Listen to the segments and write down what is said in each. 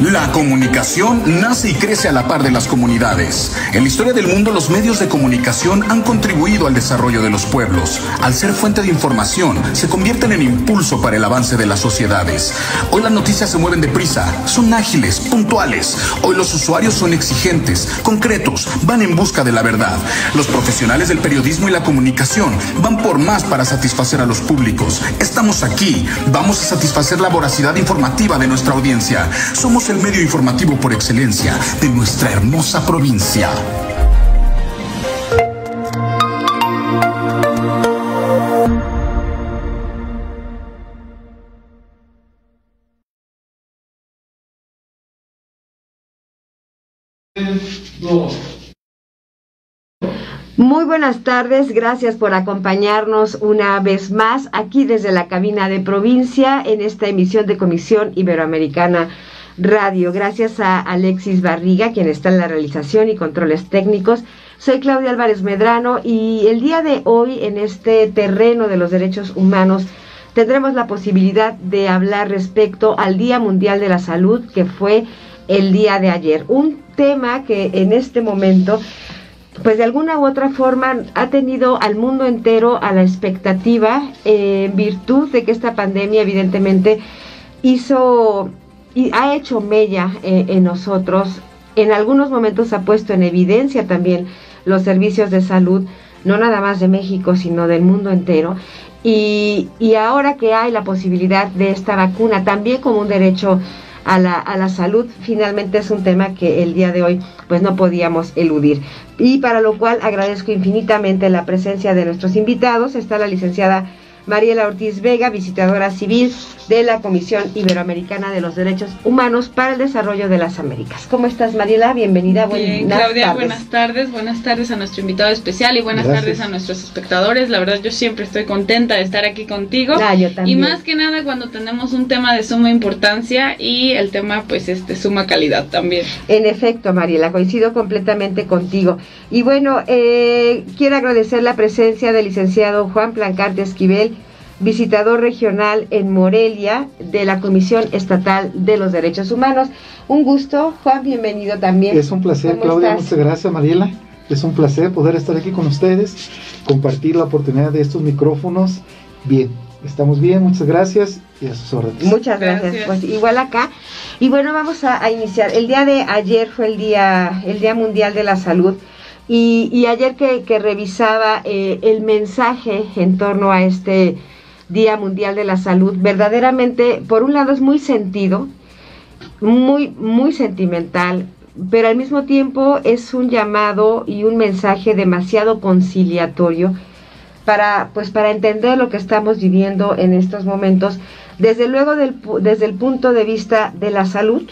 La comunicación nace y crece a la par de las comunidades. En la historia del mundo, los medios de comunicación han contribuido al desarrollo de los pueblos. Al ser fuente de información, se convierten en impulso para el avance de las sociedades. Hoy las noticias se mueven deprisa, son ágiles, puntuales. Hoy los usuarios son exigentes, concretos, van en busca de la verdad. Los profesionales del periodismo y la comunicación van por más para satisfacer a los públicos. Estamos aquí, vamos a satisfacer la voracidad informativa de nuestra audiencia. Somos el medio informativo por excelencia de nuestra hermosa provincia. Muy buenas tardes, gracias por acompañarnos una vez más aquí desde la cabina de provincia en esta emisión de Comisión Iberoamericana Radio. Gracias a Alexis Barriga, quien está en la realización y controles técnicos. Soy Claudia Álvarez Medrano y el día de hoy, en este terreno de los derechos humanos, tendremos la posibilidad de hablar respecto al Día Mundial de la Salud, que fue el día de ayer. Un tema que en este momento, pues de alguna u otra forma, ha tenido al mundo entero a la expectativa, en virtud de que esta pandemia evidentemente ha hecho mella en nosotros. En algunos momentos ha puesto en evidencia también los servicios de salud, no nada más de México, sino del mundo entero. Y ahora que hay la posibilidad de esta vacuna, también como un derecho a la salud, finalmente es un tema que el día de hoy pues no podíamos eludir. Y para lo cual agradezco infinitamente la presencia de nuestros invitados. Está la licenciada Mariela Ortiz Vega, visitadora civil de la Comisión Iberoamericana de los Derechos Humanos para el Desarrollo de las Américas. ¿Cómo estás, Mariela? Bienvenida. Bien, Claudia, buenas tardes a nuestro invitado especial y buenas tardes a nuestros espectadores. La verdad, yo siempre estoy contenta de estar aquí contigo. Yo también. Y más que nada cuando tenemos un tema de suma importancia y el tema pues es de suma calidad también. En efecto, Mariela, coincido completamente contigo. Y bueno, quiero agradecer la presencia del licenciado Juan Plancarte Esquivel, visitador regional en Morelia de la Comisión Estatal de los Derechos Humanos. Un gusto, Juan, bienvenido también. Es un placer, Claudia, muchas gracias, Mariela. Es un placer poder estar aquí con ustedes, compartir la oportunidad de estos micrófonos. Bien, estamos bien, muchas gracias y a sus órdenes. Muchas gracias. Pues igual acá. Y bueno, vamos a iniciar. El día de ayer fue el Día Mundial de la Salud. Y ayer que revisaba el mensaje en torno a este Día Mundial de la Salud, verdaderamente, por un lado es muy sentido, muy sentimental, pero al mismo tiempo es un llamado y un mensaje demasiado conciliatorio para entender lo que estamos viviendo en estos momentos, desde luego desde el punto de vista de la salud,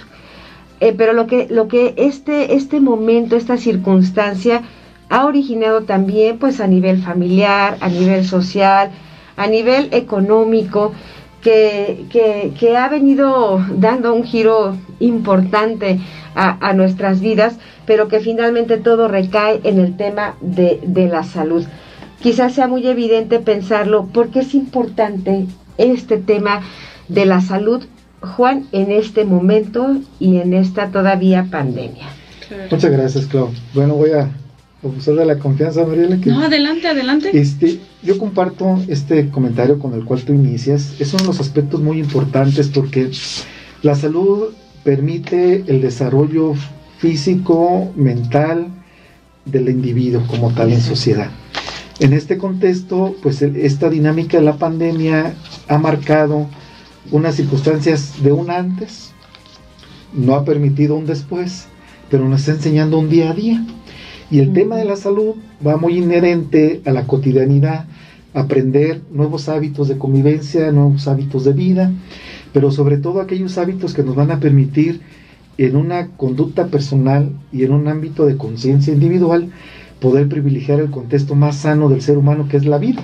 pero lo que este momento, esta circunstancia ha originado también pues a nivel familiar, a nivel social, a nivel económico, que ha venido dando un giro importante a nuestras vidas, pero que finalmente todo recae en el tema de la salud. Quizás sea muy evidente pensarlo, porque es importante este tema de la salud, Juan, en este momento y en esta todavía pandemia. Muchas gracias, Clau. Bueno, voy a abusar de la confianza, Mariela. No, adelante. Yo comparto este comentario con el cual tú inicias. Es uno de los aspectos muy importantes porque la salud permite el desarrollo físico, mental del individuo como tal en sociedad. En este contexto, pues esta dinámica de la pandemia ha marcado unas circunstancias de un antes, no ha permitido un después, pero nos está enseñando un día a día. Y el tema de la salud va muy inherente a la cotidianidad, aprender nuevos hábitos de convivencia, nuevos hábitos de vida, pero sobre todo aquellos hábitos que nos van a permitir en una conducta personal y en un ámbito de conciencia individual poder privilegiar el contexto más sano del ser humano, que es la vida.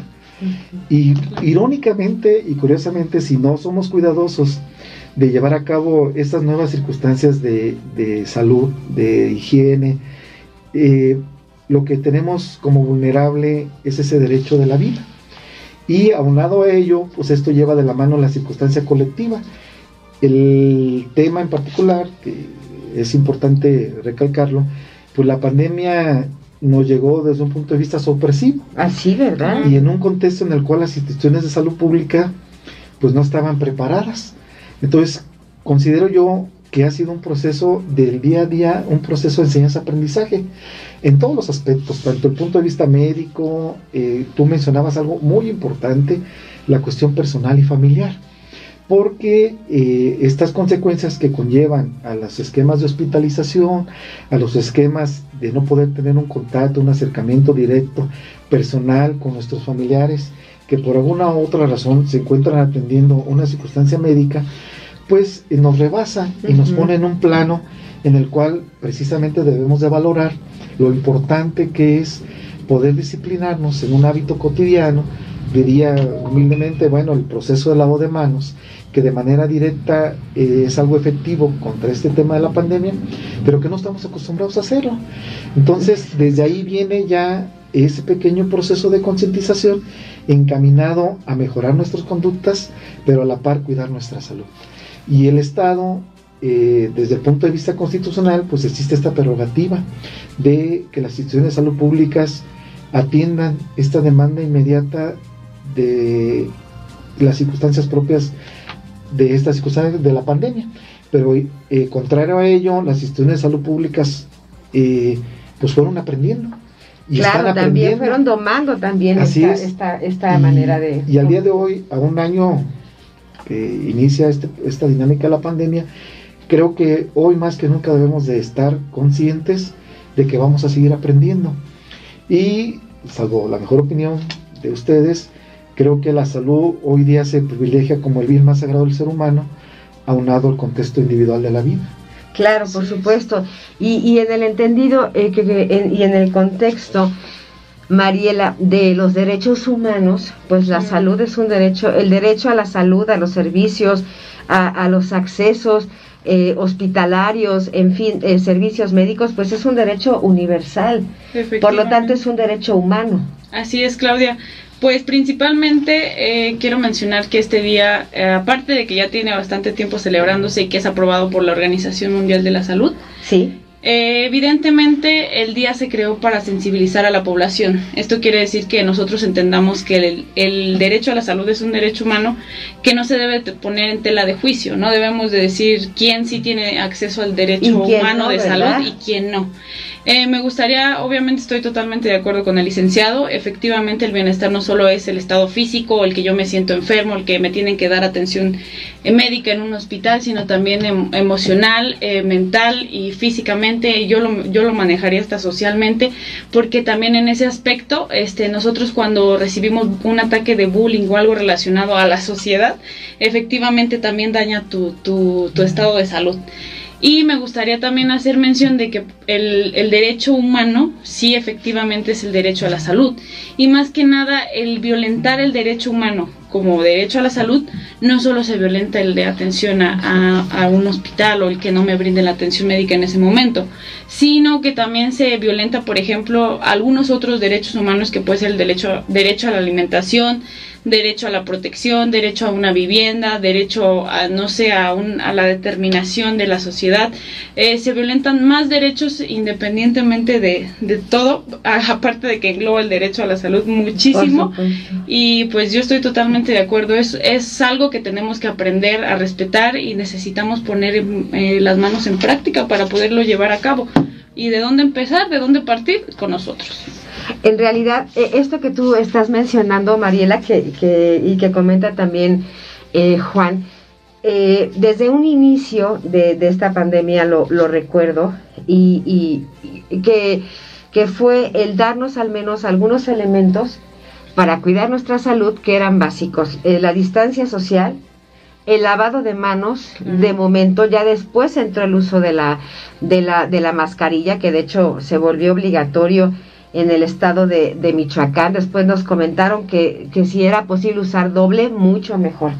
Y irónicamente y curiosamente, si no somos cuidadosos de llevar a cabo estas nuevas circunstancias de salud, de higiene, lo que tenemos como vulnerable es ese derecho de la vida. Y aunado a ello, pues esto lleva de la mano la circunstancia colectiva. El tema en particular, que es importante recalcarlo, pues la pandemia nos llegó desde un punto de vista sorpresivo. Así, ¿verdad? Y en un contexto en el cual las instituciones de salud pública pues no estaban preparadas. Entonces, considero yo que ha sido un proceso del día a día, un proceso de enseñanza-aprendizaje en todos los aspectos, tanto el punto de vista médico, tú mencionabas algo muy importante, la cuestión personal y familiar, porque estas consecuencias que conllevan a los esquemas de hospitalización, a los esquemas de no poder tener un contacto, un acercamiento directo, personal con nuestros familiares, que por alguna u otra razón se encuentran atendiendo una circunstancia médica, pues nos rebasa y nos pone en un plano en el cual precisamente debemos de valorar lo importante que es poder disciplinarnos en un hábito cotidiano. Diría humildemente, bueno, el proceso de lavado de manos, que de manera directa es algo efectivo contra este tema de la pandemia, pero que no estamos acostumbrados a hacerlo. Entonces, desde ahí viene ya ese pequeño proceso de concientización encaminado a mejorar nuestras conductas, pero a la par cuidar nuestra salud. Y el Estado, desde el punto de vista constitucional, pues existe esta prerrogativa de que las instituciones de salud públicas atiendan esta demanda inmediata de las circunstancias propias de estas circunstancias de la pandemia. Pero contrario a ello, las instituciones de salud públicas pues fueron aprendiendo. Y claro, también fueron domando también esta manera de... Y al día de hoy, a un año que inicia esta dinámica de la pandemia, creo que hoy más que nunca debemos de estar conscientes de que vamos a seguir aprendiendo. Y, salvo la mejor opinión de ustedes, creo que la salud hoy día se privilegia como el bien más sagrado del ser humano, aunado al contexto individual de la vida. Claro, por supuesto. Y en el entendido y en el contexto, Mariela, de los derechos humanos, pues la salud es un derecho, el derecho a la salud, a los servicios, a los accesos hospitalarios, en fin, servicios médicos, pues es un derecho universal. Por lo tanto, es un derecho humano. Así es, Claudia. Pues principalmente quiero mencionar que este día, aparte de que ya tiene bastante tiempo celebrándose y que es aprobado por la Organización Mundial de la Salud, sí. Evidentemente el día se creó para sensibilizar a la población. Esto quiere decir que nosotros entendamos que el derecho a la salud es un derecho humano que no se debe poner en tela de juicio. No debemos de decir quién sí tiene acceso al derecho humano de salud y quién no. Me gustaría, obviamente estoy totalmente de acuerdo con el licenciado, efectivamente el bienestar no solo es el estado físico, el que yo me siento enfermo, el que me tienen que dar atención médica en un hospital, sino también emocional, mental y físicamente. Yo lo manejaría hasta socialmente, porque también en ese aspecto nosotros cuando recibimos un ataque de bullying o algo relacionado a la sociedad, efectivamente también daña tu estado de salud. Y me gustaría también hacer mención de que el derecho humano sí efectivamente es el derecho a la salud. Y más que nada, el violentar el derecho humano como derecho a la salud, no solo se violenta el de atención a un hospital o el que no me brinde la atención médica en ese momento, sino que también se violenta, por ejemplo, algunos otros derechos humanos que puede ser el derecho a la alimentación, derecho a la protección, derecho a una vivienda, derecho a, no sé, a la determinación de la sociedad. Se violentan más derechos independientemente de todo, aparte de que engloba el derecho a la salud muchísimo. Y pues yo estoy totalmente de acuerdo. Es algo que tenemos que aprender a respetar y necesitamos poner las manos en práctica para poderlo llevar a cabo. ¿Y de dónde empezar? ¿De dónde partir? Con nosotros. En realidad, esto que tú estás mencionando, Mariela, y que comenta también Juan, desde un inicio de esta pandemia lo recuerdo, y que fue el darnos al menos algunos elementos para cuidar nuestra salud que eran básicos: la distancia social, el lavado de manos, de momento. Ya después entró el uso de la mascarilla, que de hecho se volvió obligatorio en el estado de Michoacán. Después nos comentaron que si era posible usar doble, mucho mejor,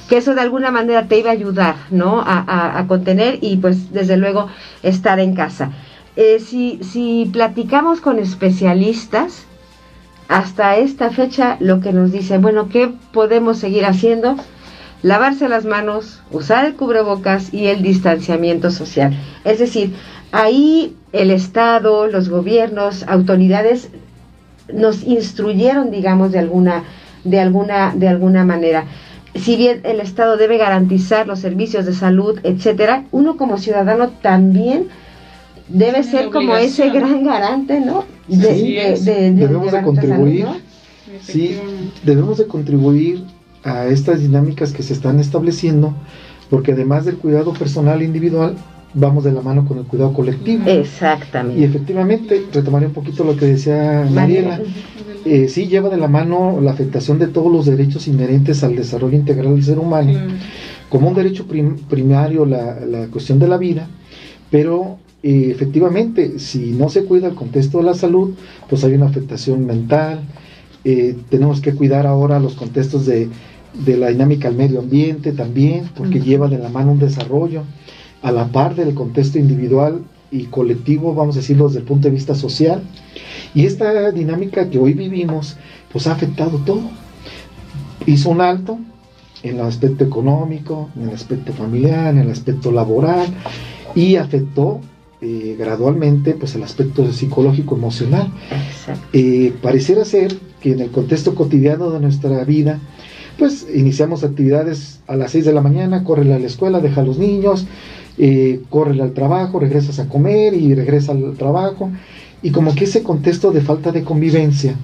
que eso de alguna manera te iba a ayudar, ¿no?, a contener, y pues desde luego estar en casa. Si platicamos con especialistas, hasta esta fecha lo que nos dicen, bueno, ¿qué podemos seguir haciendo? lavarse las manos, usar el cubrebocas y el distanciamiento social. Es decir, ahí el Estado, los gobiernos, autoridades nos instruyeron, digamos, de alguna manera. Si bien el Estado debe garantizar los servicios de salud, etcétera, uno como ciudadano también debe ser como ese gran garante, ¿no? Debemos de contribuir, salud, ¿no? Sí, debemos de contribuir a estas dinámicas que se están estableciendo, porque además del cuidado personal e individual, vamos de la mano con el cuidado colectivo. Exactamente. Y efectivamente, retomaré un poquito lo que decía Mariela, sí lleva de la mano la afectación de todos los derechos inherentes al desarrollo integral del ser humano, como un derecho primario la cuestión de la vida, pero efectivamente, si no se cuida el contexto de la salud, pues hay una afectación mental. Tenemos que cuidar ahora los contextos de la dinámica al medio ambiente también, porque lleva de la mano un desarrollo a la par del contexto individual y colectivo, vamos a decirlo desde el punto de vista social. Y esta dinámica que hoy vivimos, pues ha afectado todo. Hizo un alto en el aspecto económico, en el aspecto familiar, en el aspecto laboral, y afectó gradualmente pues el aspecto psicológico emocional. Pareciera ser que en el contexto cotidiano de nuestra vida, pues iniciamos actividades a las 6 de la mañana, córrele a la escuela, deja a los niños, córrele al trabajo, regresas a comer y regresa al trabajo, y como que ese contexto de falta de convivencia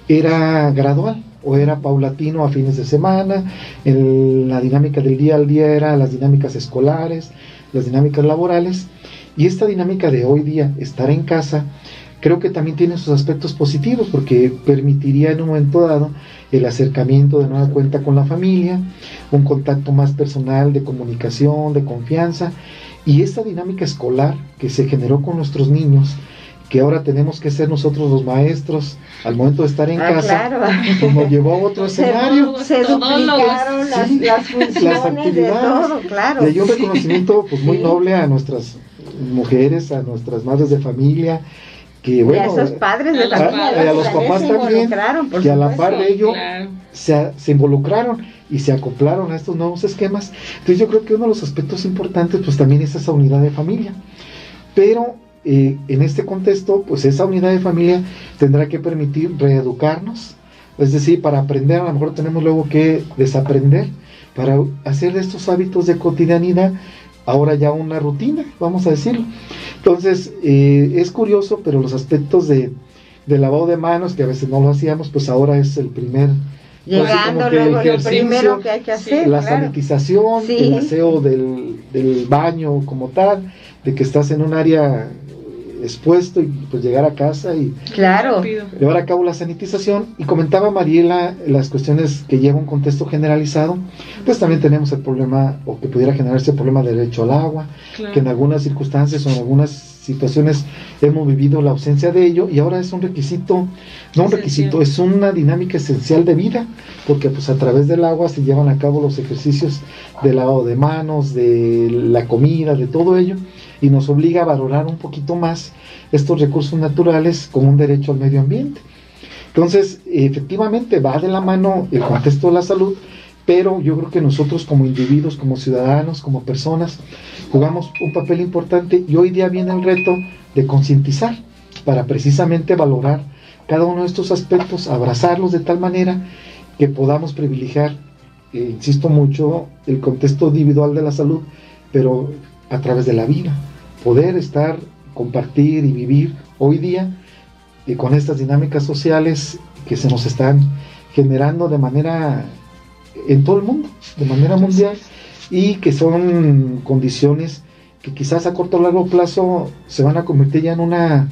era gradual o era paulatino a fines de semana. La dinámica del día al día era las dinámicas escolares, las dinámicas laborales, y esta dinámica de hoy día, estar en casa, creo que también tiene sus aspectos positivos, porque permitiría en un momento dado el acercamiento de nueva cuenta con la familia, un contacto más personal, de comunicación, de confianza, y esta dinámica escolar que se generó con nuestros niños, que ahora tenemos que ser nosotros los maestros al momento de estar en casa, claro. pues nos llevó a otro escenario. Se duplicaron las funciones, las actividades, de todo, claro. Y hay un reconocimiento pues muy noble a nuestras mujeres, a nuestras madres de familia, que bueno, y a esos padres de familia, a los papás también, que a la par de ello se involucraron y se acoplaron a estos nuevos esquemas. Entonces yo creo que uno de los aspectos importantes pues también es esa unidad de familia, pero en este contexto pues esa unidad de familia tendrá que permitir reeducarnos, es decir, para aprender a lo mejor tenemos luego que desaprender, para hacer de estos hábitos de cotidianidad ahora ya una rutina, vamos a decirlo. Entonces, es curioso, pero los aspectos de lavado de manos, que a veces no lo hacíamos, pues ahora es el primer... Llegando luego lo primero que hay que hacer. La sanitización, el aseo del baño como tal, de que estás en un área expuesto y pues llegar a casa y llevar a cabo la sanitización. Y comentaba Mariela las cuestiones que lleva un contexto generalizado, pues también tenemos el problema, o que pudiera generarse el problema del derecho al agua, que en algunas circunstancias o en algunas situaciones hemos vivido la ausencia de ello, y ahora es un requisito, no un requisito, es una dinámica esencial de vida, porque pues a través del agua se llevan a cabo los ejercicios de lavado de manos, de la comida, de todo ello, y nos obliga a valorar un poquito más estos recursos naturales como un derecho al medio ambiente. Entonces, efectivamente va de la mano el contexto de la salud, pero yo creo que nosotros como individuos, como ciudadanos, como personas, jugamos un papel importante, y hoy día viene el reto de concientizar para precisamente valorar cada uno de estos aspectos, abrazarlos de tal manera que podamos privilegiar, insisto mucho, el contexto individual de la salud, pero a través de la vida, poder estar, compartir y vivir hoy día con estas dinámicas sociales que se nos están generando de manera en todo el mundo, de manera mundial, y que son condiciones que quizás a corto o largo plazo se van a convertir ya en una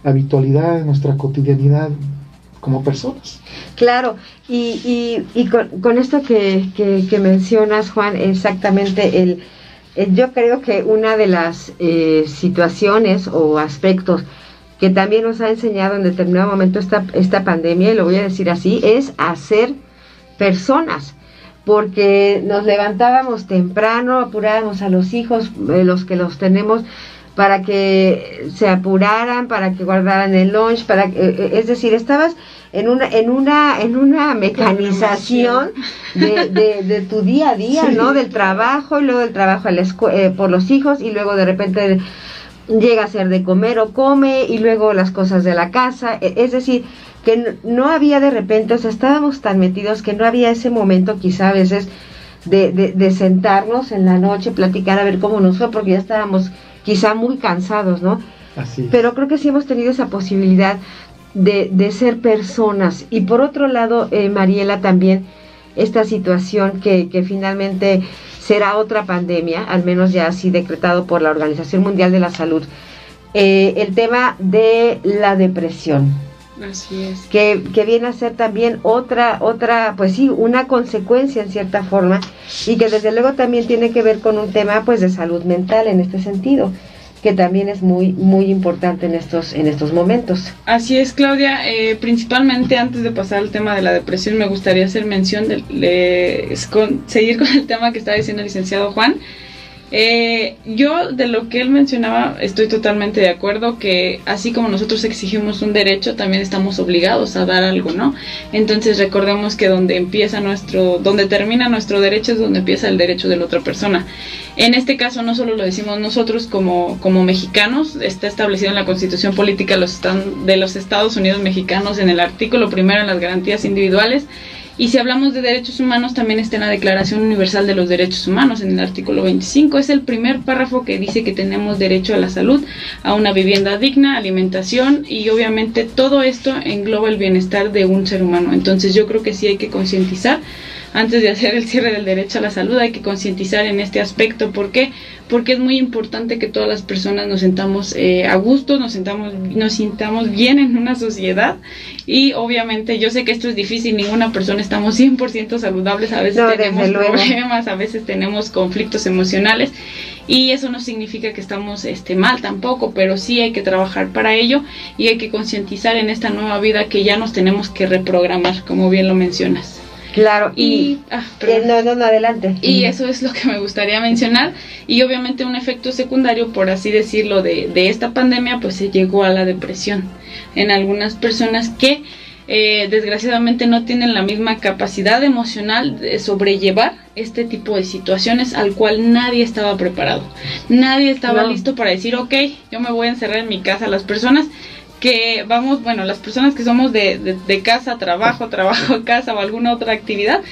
habitualidad en nuestra cotidianidad como personas. Claro, y con esto que mencionas, Juan, exactamente yo creo que una de las situaciones o aspectos que también nos ha enseñado en determinado momento esta pandemia, y lo voy a decir así, es hacer personas, porque nos levantábamos temprano, apurábamos a los hijos, los que los tenemos para que se apuraran, para que guardaran el lunch, es decir, estabas en una mecanización de tu día a día, sí, ¿no? Del trabajo, y luego del trabajo por los hijos, y luego de repente llega a ser de comer o come, y luego las cosas de la casa, es decir, que no había de repente, o sea, estábamos tan metidos que no había ese momento quizá a veces de sentarnos en la noche, platicar a ver cómo nos fue, porque ya estábamos quizá muy cansados, ¿no? Así es. Pero creo que sí hemos tenido esa posibilidad de ser personas. Y por otro lado, Mariela, también esta situación que finalmente será otra pandemia, al menos ya así decretado por la Organización Mundial de la Salud, el tema de la depresión. Así es. Que viene a ser también otra, pues sí, una consecuencia en cierta forma, y que desde luego también tiene que ver con un tema pues de salud mental en este sentido, que también es muy muy importante en estos momentos. Así es, Claudia. Principalmente, antes de pasar al tema de la depresión, me gustaría hacer mención seguir con el tema que estaba diciendo el licenciado Juan. Yo, de lo que él mencionaba, estoy totalmente de acuerdo, que así como nosotros exigimos un derecho, también estamos obligados a dar algo, ¿no? Entonces recordemos que donde termina nuestro derecho es donde empieza el derecho de la otra persona. En este caso no solo lo decimos nosotros como mexicanos, está establecido en la Constitución Política de los Estados Unidos Mexicanos, en el artículo 1, en las garantías individuales. Y si hablamos de derechos humanos, también está en la Declaración Universal de los Derechos Humanos, en el artículo 25. Es el primer párrafo que dice que tenemos derecho a la salud, a una vivienda digna, alimentación, y obviamente todo esto engloba el bienestar de un ser humano. Entonces yo creo que sí hay que concientizar. Antes de hacer el cierre del derecho a la salud, hay que concientizar en este aspecto. ¿Por qué? Porque es muy importante que todas las personas nos sentamos a gusto, nos sintamos bien en una sociedad. Y obviamente yo sé que esto es difícil, ninguna persona estamos 100% saludables, a veces tenemos problemas, a veces tenemos conflictos emocionales, y eso no significa que estamos mal tampoco, pero sí hay que trabajar para ello, y hay que concientizar en esta nueva vida que ya nos tenemos que reprogramar, como bien lo mencionas. Claro, no, adelante. Y eso es lo que me gustaría mencionar. Y obviamente un efecto secundario, por así decirlo, de esta pandemia, pues se llegó a la depresión en algunas personas que desgraciadamente no tienen la misma capacidad emocional de sobrellevar este tipo de situaciones, al cual nadie estaba preparado. Nadie estaba listo para decir, ok, yo me voy a encerrar en mi casa. Las personas las personas que somos de casa, trabajo, casa o alguna otra actividad,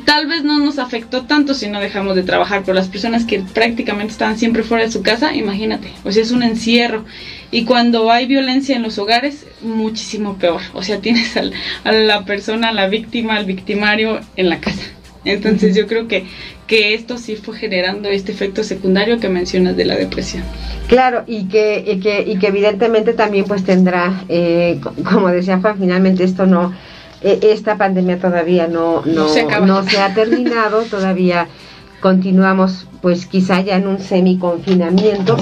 tal vez no nos afectó tanto si no dejamos de trabajar, pero las personas que prácticamente estaban siempre fuera de su casa, imagínate, o sea, es un encierro. Y cuando hay violencia en los hogares, muchísimo peor, o sea, tienes a la persona, a la víctima, al victimario en la casa. Entonces yo creo que esto sí fue generando este efecto secundario que mencionas de la depresión. Claro, y que evidentemente también pues tendrá, como decía Juan, finalmente esta pandemia todavía no se ha terminado, todavía continuamos pues quizá ya en un semiconfinamiento,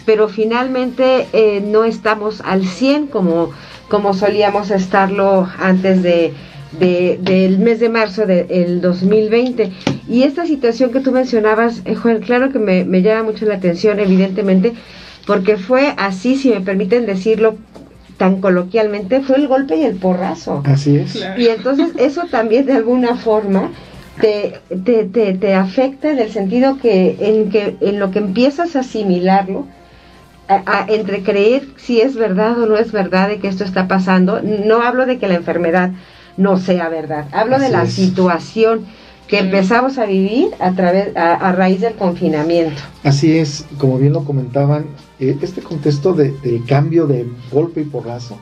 pero finalmente no estamos al 100 como solíamos estarlo antes del mes de marzo del 2020. Y esta situación que tú mencionabas, Juan, claro que me llama mucho la atención, evidentemente, porque fue así, si me permiten decirlo tan coloquialmente, fue el golpe y el porrazo. Así es. Claro. Y entonces eso también de alguna forma te afecta, en el sentido que en lo que empiezas a asimilarlo, entre creer si es verdad o no es verdad de que esto está pasando. No hablo de que la enfermedad no sea verdad, hablo de la situación que empezamos a vivir a raíz del confinamiento. Así es, como bien lo comentaban, este contexto del cambio de golpe y porrazo,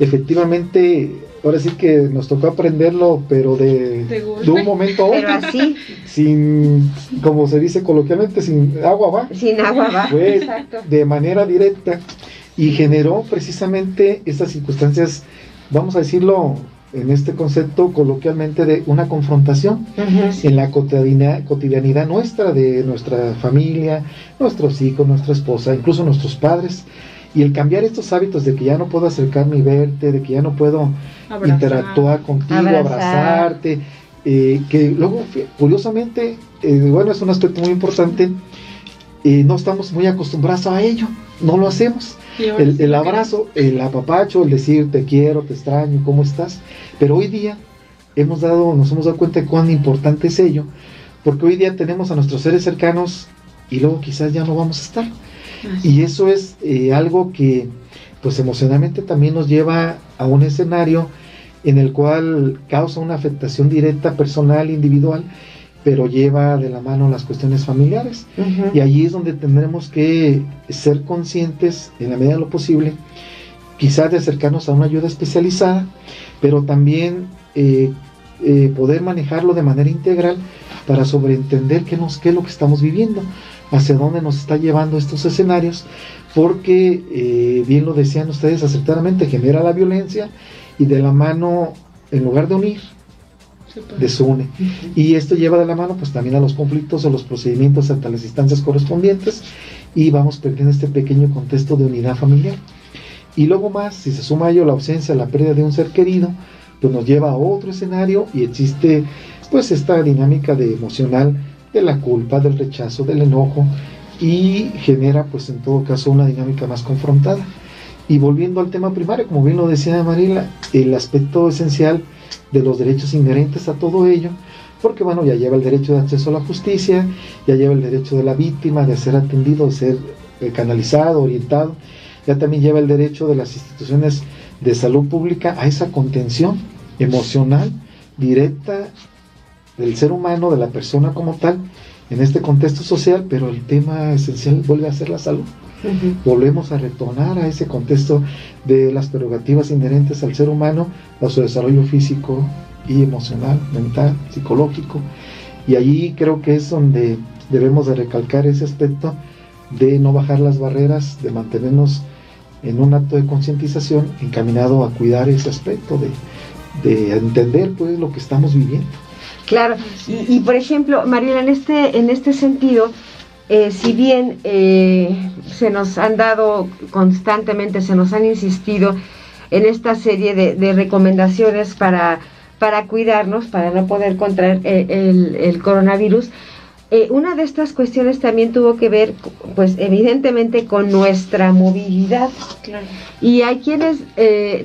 efectivamente, ahora sí que nos tocó aprenderlo, pero de un momento a otro, pero así, sin, como se dice coloquialmente, sin agua va. Sin agua va, fue exacto. De manera directa, y generó precisamente estas circunstancias, vamos a decirlo en este concepto coloquialmente, de una confrontación en la cotidianidad nuestra, de nuestra familia, nuestros hijos, nuestra esposa, incluso nuestros padres. Y el cambiar estos hábitos de que ya no puedo acercarme y verte, de que ya no puedo interactuar contigo, abrazarte, que luego, curiosamente, bueno, es un aspecto muy importante, no estamos muy acostumbrados a ello, no lo hacemos. El abrazo, el apapacho, el decir te quiero, te extraño, ¿cómo estás? Pero hoy día nos hemos dado cuenta de cuán importante es ello, porque hoy día tenemos a nuestros seres cercanos y luego quizás ya no vamos a estar. Y eso es algo que pues emocionalmente también nos lleva a un escenario en el cual causa una afectación directa, personal, individual, pero lleva de la mano las cuestiones familiares. Y allí es donde tendremos que ser conscientes, en la medida de lo posible, quizás de acercarnos a una ayuda especializada, pero también poder manejarlo de manera integral para sobreentender qué es lo que estamos viviendo, hacia dónde nos está llevando estos escenarios, porque bien lo decían ustedes acertadamente, genera la violencia y de la mano, en lugar de unir, desune. Y esto lleva de la mano pues también a los conflictos o los procedimientos ante las instancias correspondientes, y vamos perdiendo este pequeño contexto de unidad familiar. Y luego más, si se suma a ello la ausencia, la pérdida de un ser querido, pues nos lleva a otro escenario y existe pues esta dinámica de emocional de la culpa, del rechazo, del enojo, y genera pues en todo caso una dinámica más confrontada. Y volviendo al tema primario, como bien lo decía Mariela, el aspecto esencial de los derechos inherentes a todo ello, porque bueno, ya lleva el derecho de acceso a la justicia, ya lleva el derecho de la víctima de ser atendido, de ser canalizado, orientado, ya también lleva el derecho de las instituciones de salud pública a esa contención emocional directa del ser humano, de la persona como tal, en este contexto social, pero el tema esencial vuelve a ser la salud. Volvemos a retornar a ese contexto de las prerrogativas inherentes al ser humano, a su desarrollo físico y emocional, mental, psicológico, y allí creo que es donde debemos de recalcar ese aspecto de no bajar las barreras, de mantenernos en un acto de concientización encaminado a cuidar ese aspecto, de entender pues lo que estamos viviendo. Claro, y por ejemplo, Mariela, en este sentido, si bien se nos han dado constantemente, se nos han insistido en esta serie de recomendaciones para cuidarnos, para no poder contraer el coronavirus, una de estas cuestiones también tuvo que ver, pues evidentemente, con nuestra movilidad. Claro. Y hay quienes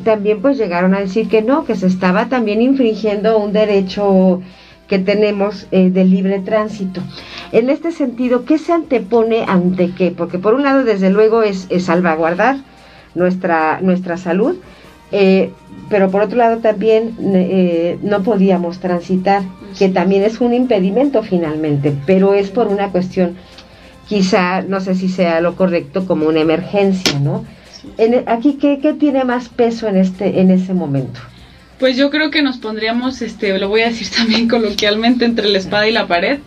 también pues llegaron a decir que no, que se estaba también infringiendo un derecho que tenemos de libre tránsito. En este sentido, ¿qué se antepone ante qué? Porque por un lado, desde luego, es salvaguardar nuestra salud, pero por otro lado también no podíamos transitar, que también es un impedimento finalmente, pero es por una cuestión, quizá, no sé si sea lo correcto, como una emergencia, ¿no? Aquí, ¿qué tiene más peso en ese momento? Pues yo creo que nos pondríamos, lo voy a decir también coloquialmente, entre la espada y la pared.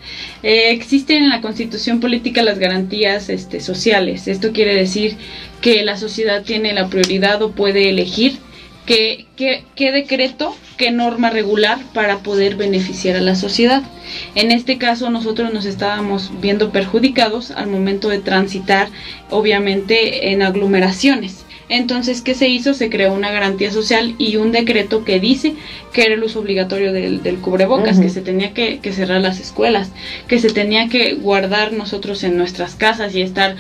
Existen en la Constitución Política las garantías sociales. Esto quiere decir que la sociedad tiene la prioridad o puede elegir qué decreto, qué norma regular para poder beneficiar a la sociedad. En este caso nosotros nos estábamos viendo perjudicados al momento de transitar, obviamente, en aglomeraciones. Entonces, ¿qué se hizo? Se creó una garantía social y un decreto que dice que era el uso obligatorio del cubrebocas, que se tenía que cerrar las escuelas, que se tenía que guardar nosotros en nuestras casas y estar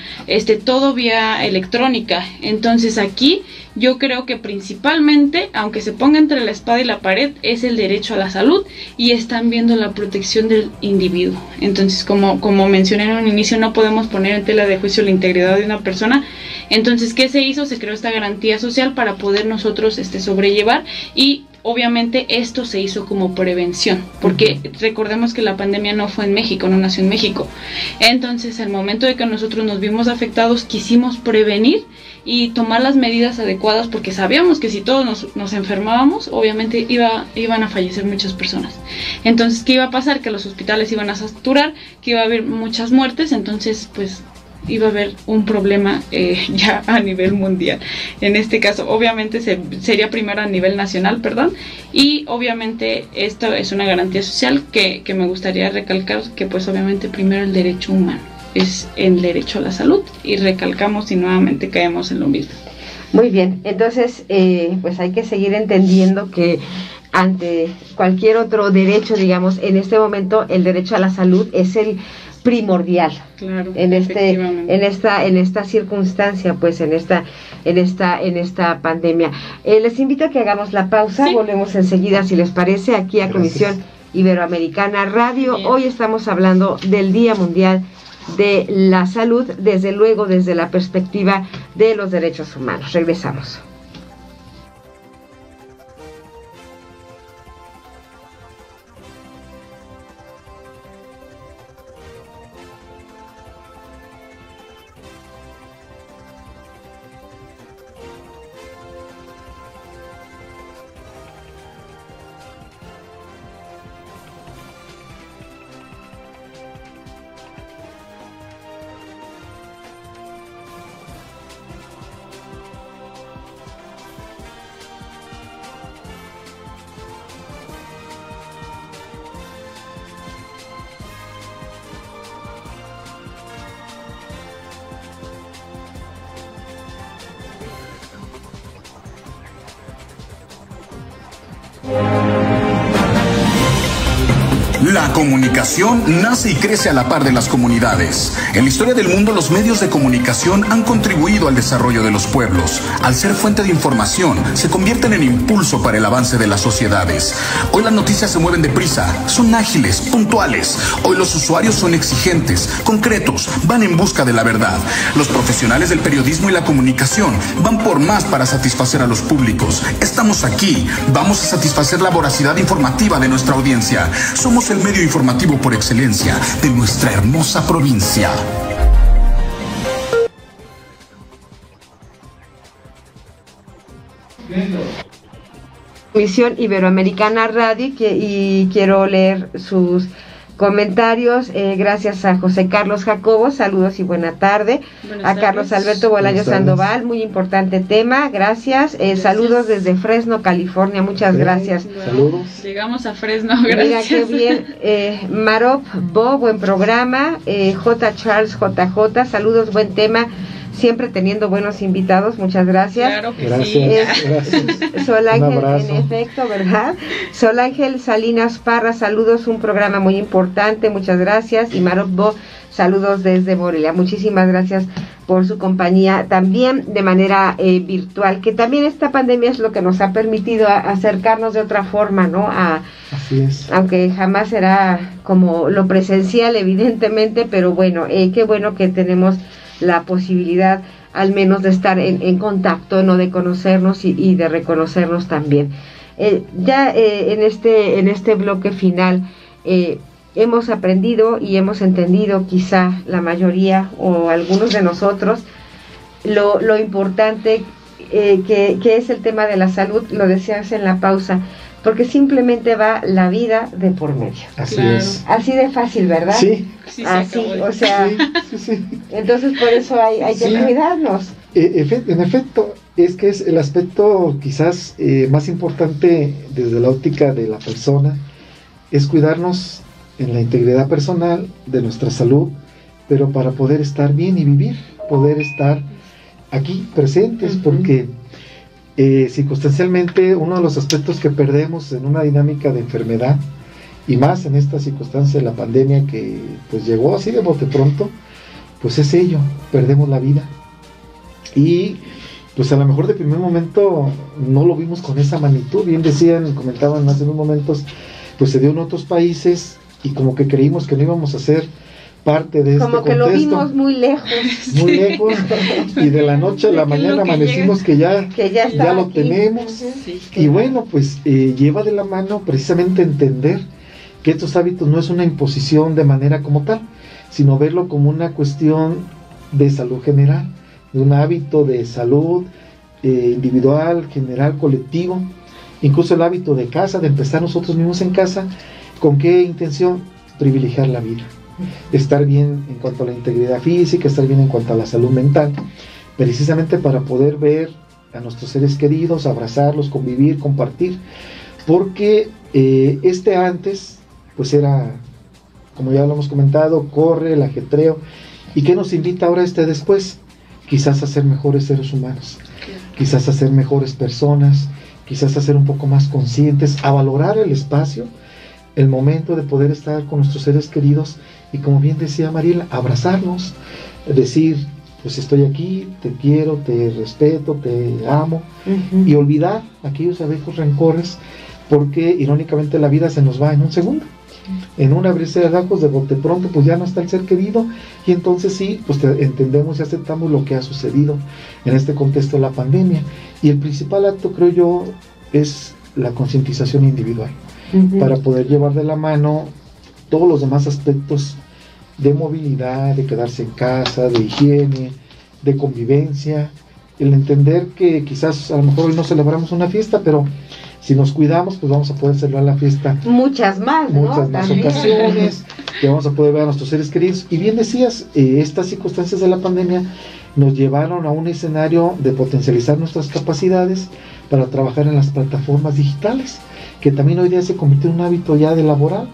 todo vía electrónica. Entonces, aquí yo creo que principalmente, aunque se ponga entre la espada y la pared, es el derecho a la salud y están viendo la protección del individuo. Entonces, como mencioné en un inicio, no podemos poner en tela de juicio la integridad de una persona. Entonces, ¿qué se hizo? Se creó esta garantía social para poder nosotros sobrellevar, y obviamente esto se hizo como prevención, porque recordemos que la pandemia no fue en México, no nació en México. Entonces, al momento de que nosotros nos vimos afectados, quisimos prevenir y tomar las medidas adecuadas, porque sabíamos que si todos nos enfermábamos, obviamente iban a fallecer muchas personas. Entonces, ¿qué iba a pasar? Que los hospitales iban a saturar, que iba a haber muchas muertes. Entonces, pues iba a haber un problema ya a nivel mundial. En este caso, obviamente, sería primero a nivel nacional, y obviamente esto es una garantía social que me gustaría recalcar, que pues obviamente primero el derecho humano es el derecho a la salud, y recalcamos y nuevamente caemos en lo mismo. Muy bien, entonces pues hay que seguir entendiendo que ante cualquier otro derecho, digamos, en este momento el derecho a la salud es el primordial. Claro, en esta circunstancia, pues en esta pandemia. Les invito a que hagamos la pausa, sí. Volvemos enseguida, si les parece, aquí a Gracias. Comisión Iberoamericana Radio. Bien. Hoy estamos hablando del Día Mundial de la Salud, desde luego desde la perspectiva de los derechos humanos. Regresamos. La comunicación nace y crece a la par de las comunidades. En la historia del mundo, los medios de comunicación han contribuido al desarrollo de los pueblos. Al ser fuente de información, se convierten en impulso para el avance de las sociedades. Hoy las noticias se mueven deprisa, son ágiles, puntuales. Hoy los usuarios son exigentes, concretos, van en busca de la verdad. Los profesionales del periodismo y la comunicación van por más para satisfacer a los públicos. Estamos aquí, vamos a satisfacer la voracidad informativa de nuestra audiencia. Somos el medio informativo por excelencia de nuestra hermosa provincia. Comisión Iberoamericana Radio y quiero leer sus comentarios. Gracias a José Carlos Jacobo, saludos y buena tarde. A Carlos Alberto Bolaño Sandoval, muy importante tema, gracias. Saludos desde Fresno, California, muchas gracias. Saludos. Llegamos a Fresno, gracias. Mira qué bien. Marop Bo, buen programa. J. Charles JJ, saludos, buen tema. Siempre teniendo buenos invitados, muchas gracias. Claro que gracias, sí. Gracias. Sol Ángel, en efecto, ¿verdad? Sol Ángel Salinas Parra, saludos, un programa muy importante, muchas gracias. Y Marot Bo, saludos desde Morelia. Muchísimas gracias por su compañía, también de manera virtual, que también esta pandemia es lo que nos ha permitido acercarnos de otra forma, ¿no? Así es. Aunque jamás será como lo presencial, evidentemente, pero bueno, qué bueno que tenemos la posibilidad al menos de estar en contacto, no, de conocernos y de reconocernos también. En este bloque final hemos aprendido y hemos entendido, quizá la mayoría o algunos de nosotros, lo importante que es el tema de la salud. Lo decías en la pausa, porque simplemente va la vida de por medio. Así claro. Es. Así de fácil, ¿verdad? Sí. Así, o sea, sí. Entonces por eso hay que cuidarnos. En efecto, es que es el aspecto quizás más importante desde la óptica de la persona, es cuidarnos en la integridad personal, de nuestra salud, pero para poder estar bien y vivir, poder estar aquí presentes, porque circunstancialmente uno de los aspectos que perdemos en una dinámica de enfermedad, y más en esta circunstancia de la pandemia que pues llegó así de bote pronto, pues es ello, perdemos la vida. Y pues a lo mejor de primer momento no lo vimos con esa magnitud, bien decían, comentaban hace unos momentos, pues se dio en otros países y como que creímos que no íbamos a ser parte de como este que contexto, lo vimos muy lejos, y de la noche a la mañana amanecimos que ya lo aquí. Tenemos, Sí, y bueno, pues lleva de la mano precisamente entender que estos hábitos no es una imposición de manera como tal, sino verlo como una cuestión de salud general, de un hábito de salud individual, general, colectivo, incluso el hábito de casa, de empezar nosotros mismos en casa. ¿Con qué intención? Privilegiar la vida, estar bien en cuanto a la integridad física, estar bien en cuanto a la salud mental, precisamente para poder ver a nuestros seres queridos, abrazarlos, convivir, compartir, porque antes pues era, como ya lo hemos comentado, corre el ajetreo. ¿Y qué nos invita ahora después? Quizás a ser mejores seres humanos, quizás a ser mejores personas, quizás a ser un poco más conscientes, a valorar el espacio, el momento de poder estar con nuestros seres queridos y como bien decía Mariela, abrazarnos, decir, pues estoy aquí, te quiero, te respeto, te amo, y olvidar aquellos viejos rencores, porque irónicamente la vida se nos va en un segundo. En un abrirse de ojos, de bote pronto, pues ya no está el ser querido, y entonces sí, pues entendemos y aceptamos lo que ha sucedido en este contexto de la pandemia. Y el principal acto, creo yo, es la concientización individual, para poder llevar de la mano todos los demás aspectos de movilidad, de quedarse en casa, de higiene, de convivencia, el entender que quizás a lo mejor hoy no celebramos una fiesta, pero si nos cuidamos, pues vamos a poder celebrar la fiesta muchas más ocasiones, que vamos a poder ver a nuestros seres queridos. Y bien decías, estas circunstancias de la pandemia nos llevaron a un escenario de potencializar nuestras capacidades para trabajar en las plataformas digitales, que también hoy día se convirtió en un hábito ya de laboral,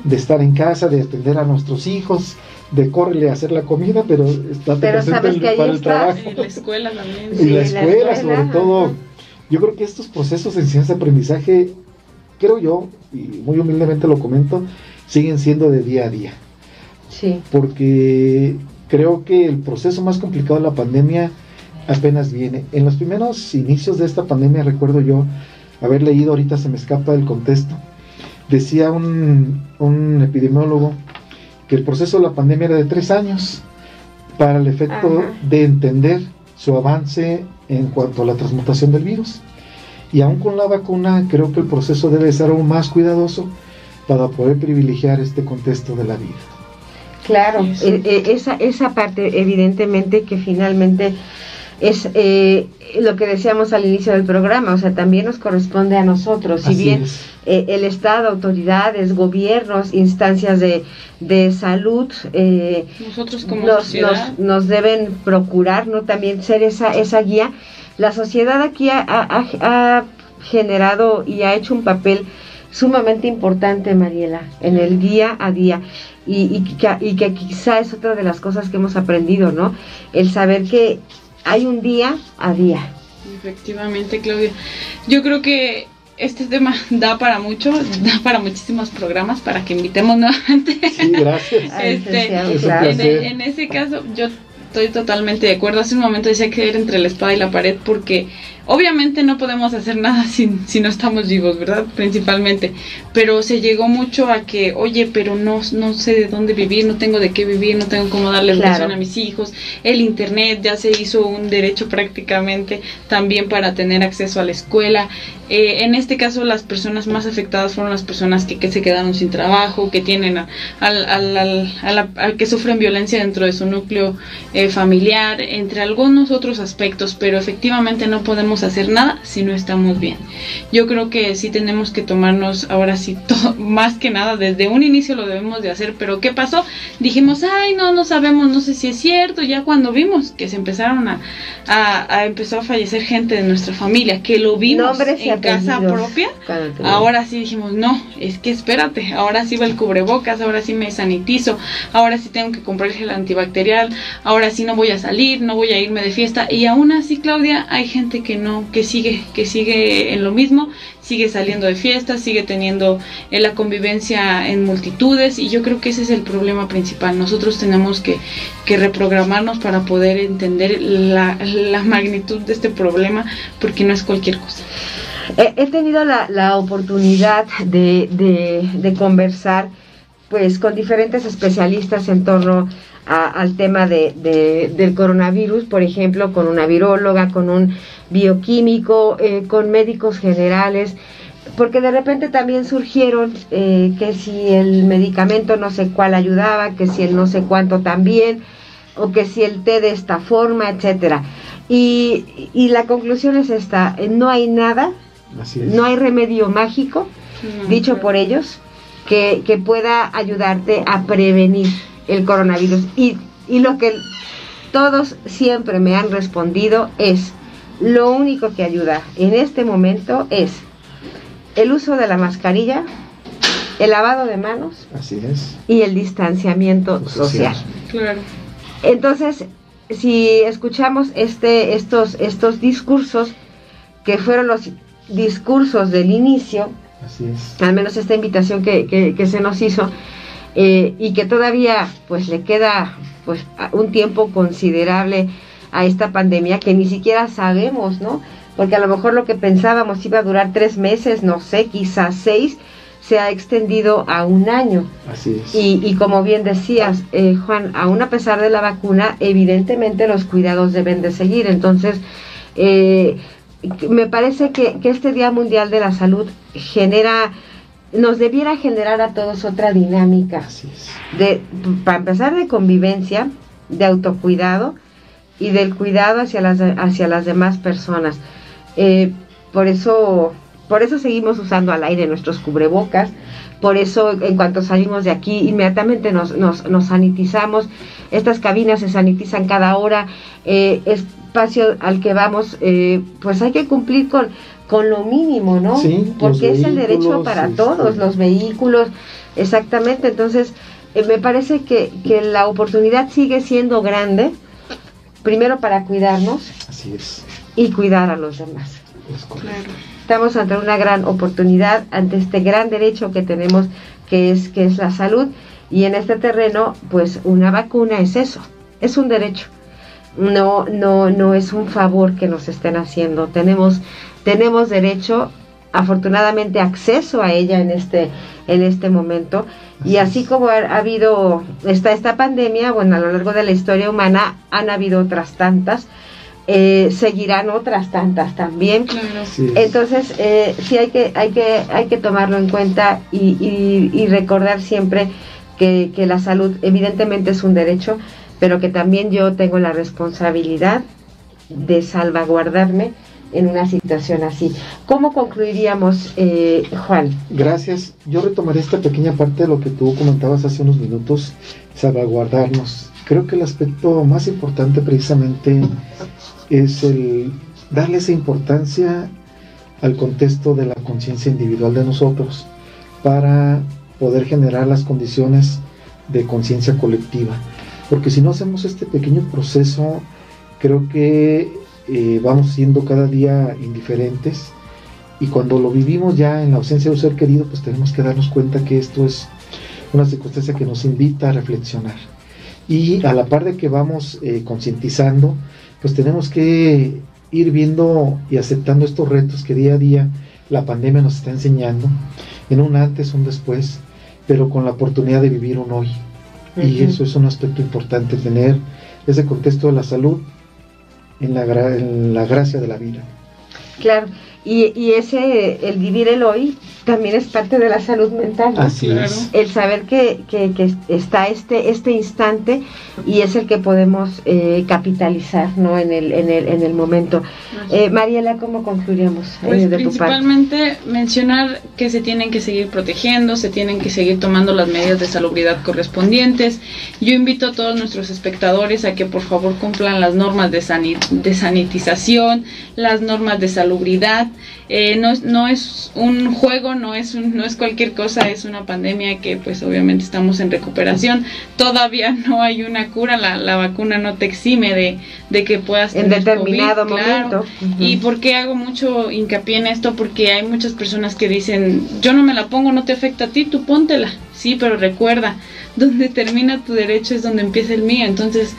de estar en casa, de atender a nuestros hijos, de córrele a hacer la comida, pero está presente para el trabajo. Y la escuela también. Y la escuela, sobre todo. Yo creo que estos procesos de enseñanza-aprendizaje, creo yo, y muy humildemente lo comento, siguen siendo de día a día. Sí. Porque creo que el proceso más complicado de la pandemia apenas viene. En los primeros inicios de esta pandemia, recuerdo yo haber leído, ahorita se me escapa del contexto, decía un epidemiólogo que el proceso de la pandemia era de 3 años para el efecto de entender su avance en cuanto a la transmutación del virus. Y aún con la vacuna, creo que el proceso debe ser aún más cuidadoso para poder privilegiar este contexto de la vida. Claro, esa parte evidentemente que finalmente es lo que decíamos al inicio del programa, o sea, también nos corresponde a nosotros, si bien el Estado, autoridades, gobiernos, instancias de salud, nosotros como sociedad nos deben procurar, ¿no? También ser esa guía. La sociedad aquí ha generado y ha hecho un papel sumamente importante, Mariela, en el día a día, y que quizá es otra de las cosas que hemos aprendido, ¿no? El saber que hay un día a día. Efectivamente, Claudia. Yo creo que este tema da para mucho, da para muchísimos programas, para que invitemos nuevamente. Sí, gracias. En ese caso, yo estoy totalmente de acuerdo. Hace un momento decía que era entre la espada y la pared, porque obviamente no podemos hacer nada si no estamos vivos, ¿verdad? Principalmente. Pero se llegó mucho a que, oye, pero no sé de dónde vivir, no tengo de qué vivir, no tengo cómo darle educación a mis hijos. El internet ya se hizo un derecho prácticamente también para tener acceso a la escuela. En este caso, las personas más afectadas fueron las personas que se quedaron sin trabajo, que tienen al que sufren violencia dentro de su núcleo familiar, entre algunos otros aspectos, pero efectivamente no podemos hacer nada si no estamos bien. Yo creo que sí tenemos que tomarnos ahora sí todo, más que nada desde un inicio lo debemos de hacer. Pero ¿qué pasó? Dijimos, ay, no sabemos, no sé si es cierto. Ya cuando vimos que se empezaron empezó a fallecer gente de nuestra familia, que lo vimos en casa propia, ahora sí dijimos, no, es que espérate, ahora sí va el cubrebocas, ahora sí me sanitizo, ahora sí tengo que comprar gel antibacterial, ahora sí no voy a salir, no voy a irme de fiesta. Y aún así, Claudia, hay gente que sigue en lo mismo, sigue saliendo de fiestas, sigue teniendo la convivencia en multitudes, y yo creo que ese es el problema principal. Nosotros tenemos que reprogramarnos para poder entender la magnitud de este problema, porque no es cualquier cosa. He tenido la oportunidad de conversar pues con diferentes especialistas en torno al tema del coronavirus, por ejemplo, con una viróloga, con un bioquímico, con médicos generales, porque de repente también surgieron que si el medicamento no sé cuál ayudaba, que si el no sé cuánto también, o que si el té de esta forma, etcétera. Y la conclusión es esta: no hay nada, no hay remedio mágico, dicho por ellos, que pueda ayudarte a prevenir el coronavirus. Y lo que todos siempre me han respondido es: lo único que ayuda en este momento es el uso de la mascarilla, el lavado de manos, así es, y el distanciamiento social. Claro. Entonces, si escuchamos estos discursos, que fueron los discursos del inicio, así es, al menos esta invitación que se nos hizo, y que todavía pues le queda pues un tiempo considerable a esta pandemia que ni siquiera sabemos, ¿no? Porque a lo mejor lo que pensábamos iba a durar 3 meses, no sé, quizás 6, se ha extendido a 1 año. Así es. Y como bien decías, Juan, aún a pesar de la vacuna, evidentemente los cuidados deben de seguir. Entonces, me parece que este Día Mundial de la Salud nos debiera generar a todos otra dinámica. Así es. Para empezar, de convivencia, de autocuidado y del cuidado hacia las demás personas. Por eso seguimos usando al aire nuestros cubrebocas, por eso en cuanto salimos de aquí inmediatamente nos sanitizamos, estas cabinas se sanitizan cada hora, espacio al que vamos, pues hay que cumplir con lo mínimo, ¿no? Sí, porque es el derecho para todos, los vehículos, exactamente. Entonces me parece que la oportunidad sigue siendo grande, primero para cuidarnos. Así es. Y cuidar a los demás. Es correcto. Claro. Estamos ante una gran oportunidad, ante este gran derecho que tenemos, que es la salud, y en este terreno, pues una vacuna es eso, es un derecho, no es un favor que nos estén haciendo. Tenemos derecho, afortunadamente, acceso a ella en este momento, y así como ha habido esta pandemia, bueno, a lo largo de la historia humana han habido otras tantas. Seguirán otras tantas también. Claro. Sí. Entonces sí hay que tomarlo en cuenta y recordar siempre que la salud evidentemente es un derecho, pero que también yo tengo la responsabilidad de salvaguardarme en una situación así. ¿Cómo concluiríamos, Juan? Gracias. Yo retomaré esta pequeña parte de lo que tú comentabas hace unos minutos, salvaguardarnos. Creo que el aspecto más importante precisamente es el darle esa importancia al contexto de la conciencia individual de nosotros para poder generar las condiciones de conciencia colectiva. Porque si no hacemos este pequeño proceso, creo que vamos siendo cada día indiferentes, y cuando lo vivimos ya en la ausencia de un ser querido, pues tenemos que darnos cuenta que esto es una circunstancia que nos invita a reflexionar. Y a la par de que vamos concientizando, pues tenemos que ir viendo y aceptando estos retos que día a día la pandemia nos está enseñando, en un antes, un después, pero con la oportunidad de vivir un hoy. Uh-huh. Y eso es un aspecto importante, tener ese contexto de la salud en la gracia de la vida. Claro, y el vivir el hoy también es parte de la salud mental, ¿no? Así es. El saber que está este instante y es el que podemos capitalizar, ¿no? en el momento. Mariela, ¿cómo concluiríamos? Pues principalmente mencionar que se tienen que seguir protegiendo, se tienen que seguir tomando las medidas de salubridad correspondientes. Yo invito a todos nuestros espectadores a que por favor cumplan las normas de sanitización, las normas de salubridad. No es un juego, no es cualquier cosa, es una pandemia que pues obviamente estamos en recuperación. Todavía no hay una cura, la vacuna no te exime de que puedas tener en determinado COVID, momento. Claro. Uh-huh. ¿Y por qué hago mucho hincapié en esto? Porque hay muchas personas que dicen, yo no me la pongo, no te afecta a ti, tú póntela. Sí, pero recuerda, donde termina tu derecho es donde empieza el mío. Entonces,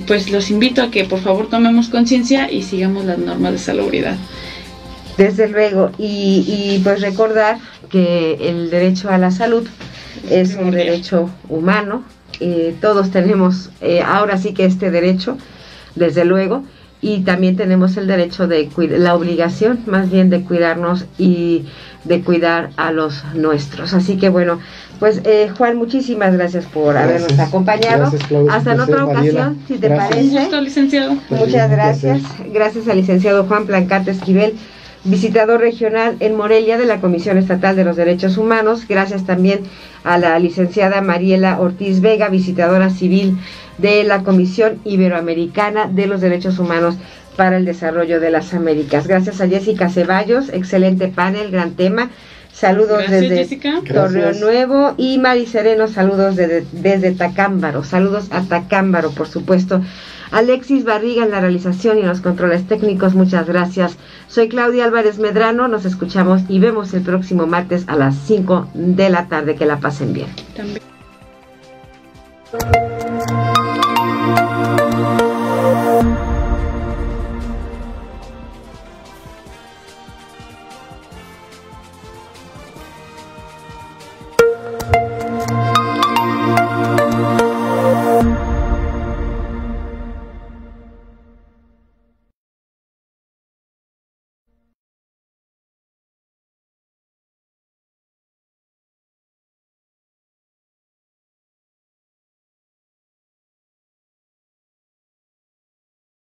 pues los invito a que por favor tomemos conciencia y sigamos las normas de salubridad. Desde luego, y pues recordar que el derecho a la salud es un derecho humano, todos tenemos ahora sí que este derecho, desde luego, y también tenemos el derecho la obligación más bien de cuidarnos y de cuidar a los nuestros. Así que bueno, pues Juan, muchísimas gracias por habernos acompañado. Gracias, Claudia. Hasta en otra ocasión, si te parece. Un gusto, licenciado. Muchas gracias. Gracias al licenciado Juan Plancarte Esquivel, visitador regional en Morelia de la Comisión Estatal de los Derechos Humanos. Gracias también a la licenciada Mariela Ortiz Vega, visitadora civil de la Comisión Iberoamericana de los Derechos Humanos para el Desarrollo de las Américas. Gracias a Jessica Ceballos, excelente panel, gran tema. Saludos. Gracias, desde Jessica. Torreón Nuevo. Y Mari Sereno, saludos desde Tacámbaro. Saludos a Tacámbaro, por supuesto. Alexis Barriga en la realización y en los controles técnicos, muchas gracias. Soy Claudia Álvarez Medrano, nos escuchamos y vemos el próximo martes a las 5 de la tarde. Que la pasen bien. También. Gracias.